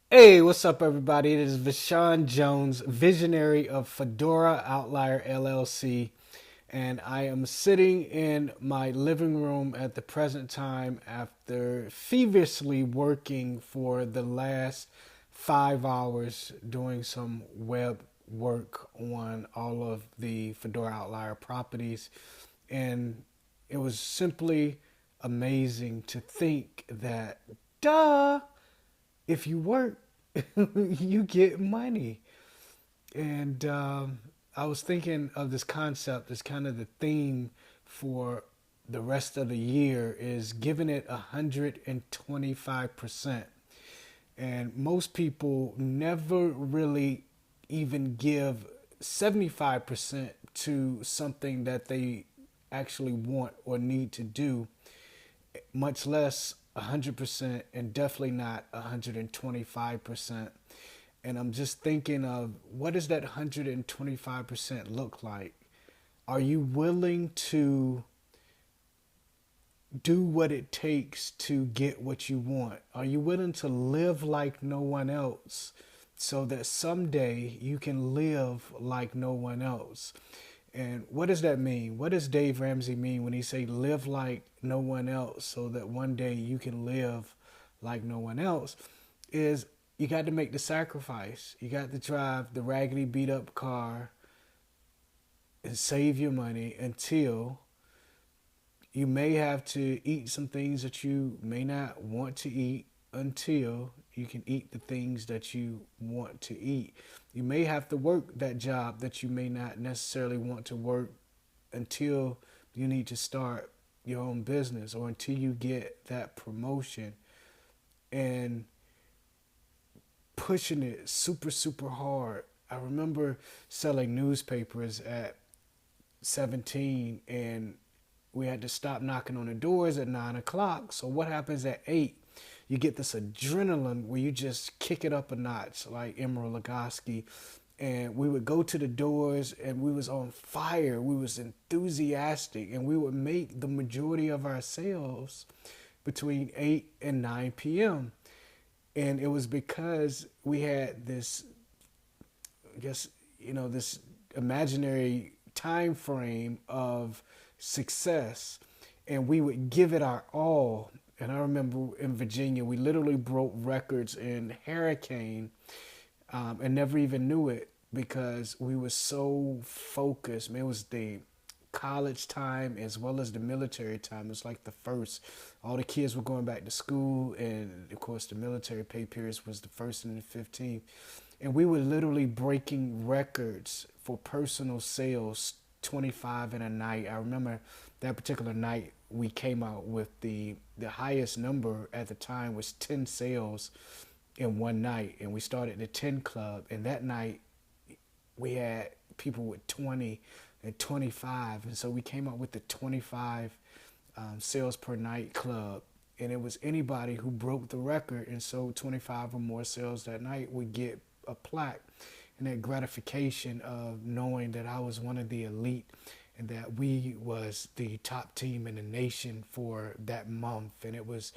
Hey, what's up, everybody? It is Vashawn Jones, visionary of Fedora Outlier LLC, and I am sitting in my living room at the present time after feverishly working for the last 5 hours doing some web work on all of the Fedora Outlier properties. And it was simply amazing to think that, duh, if you work, you get money. And I was thinking of this concept as kind of the theme for the rest of the year is giving it 125%. And most people never really even give 75% to something that they actually want or need to do, much less 100% and definitely not 125%. And I'm just thinking of what does that 125% look like? Are you willing to do what it takes to get what you want? Are you willing to live like no one else so that someday you can live like no one else? And what does that mean? What does Dave Ramsey mean when he say live like no one else so that one day you can live like no one else? Is you got to make the sacrifice. You got to drive the raggedy beat up car and save your money until you may have to eat some things that you may not want to eat until you can eat the things that you want to eat. You may have to work that job that you may not necessarily want to work until you need to start your own business or until you get that promotion. And pushing it super, super hard. I remember selling newspapers at 17, and we had to stop knocking on the doors at 9 o'clock. So what happens at 8? You get this adrenaline where you just kick it up a notch, like Emerald Lagasse. And we would go to the doors, and we was on fire. We was enthusiastic, and we would make the majority of our sales between 8 and 9 p.m. And it was because we had this, I guess, this imaginary time frame of success, and we would give it our all. And I remember in Virginia, we literally broke records in hurricane, and never even knew it because we were so focused. Man, it was the college time as well as the military time. It's like the first. All the kids were going back to school, and of course, the military pay periods was the first and the 15th. And we were literally breaking records for personal sales, 25 in a night. I remember that particular night we came out with the highest number at the time was 10 sales in one night, and we started the 10 club, and that night we had people with 20 and 25, and so we came up with the 25 sales per night club, and it was anybody who broke the record and sold 25 or more sales that night would get a plaque, and that gratification of knowing that I was one of the elite and that we was the top team in the nation for that month. And it was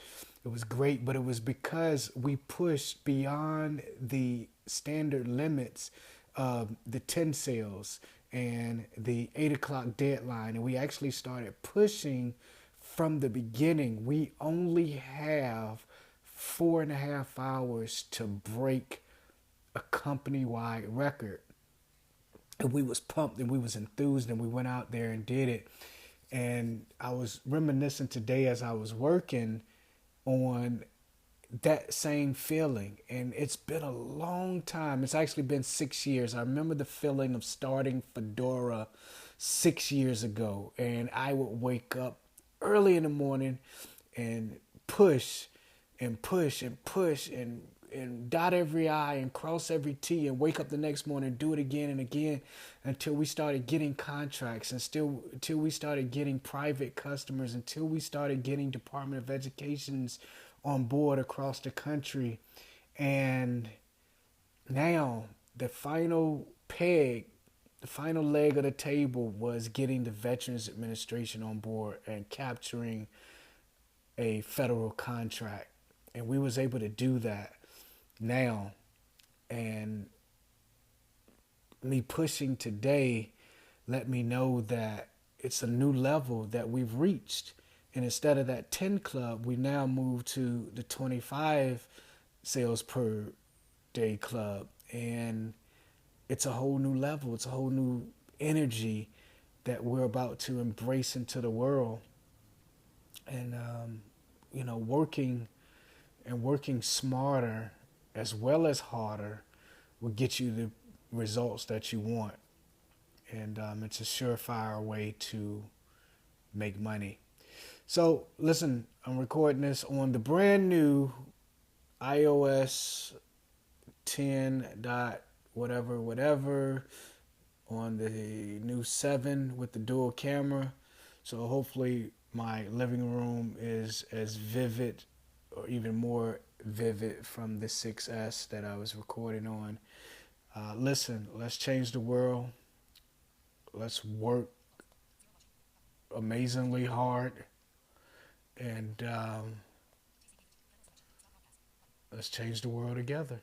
great, but it was because we pushed beyond the standard limits of the 10 sales and the 8 o'clock deadline, and we actually started pushing from the beginning. We only have 4.5 hours to break a company-wide record. And we was pumped and we was enthused and we went out there and did it. And I was reminiscing today as I was working on that same feeling. And it's been a long time. It's actually been 6 years. I remember the feeling of starting Fedora 6 years ago. And I would wake up early in the morning and push and push and push and dot every I and cross every T and wake up the next morning and do it again and again until we started getting contracts and still until we started getting private customers, until we started getting Department of Educations on board across the country. And now the final peg, the final leg of the table was getting the Veterans Administration on board and capturing a federal contract. And we was able to do that. now. And me pushing today let me know that it's a new level that we've reached. And instead of that 10 club, we now move to the 25 sales per day club. And it's a whole new level. It's a whole new energy that we're about to embrace into the world. And, working and working smarter as well as harder will get you the results that you want. And it's a surefire way to make money. So, listen, I'm recording this on the brand new iOS 10 dot whatever, whatever, on the new 7 with the dual camera. So, hopefully, my living room is as vivid or even more vivid from the 6S that I was recording on. Listen, let's change the world. Let's work amazingly hard, and let's change the world together.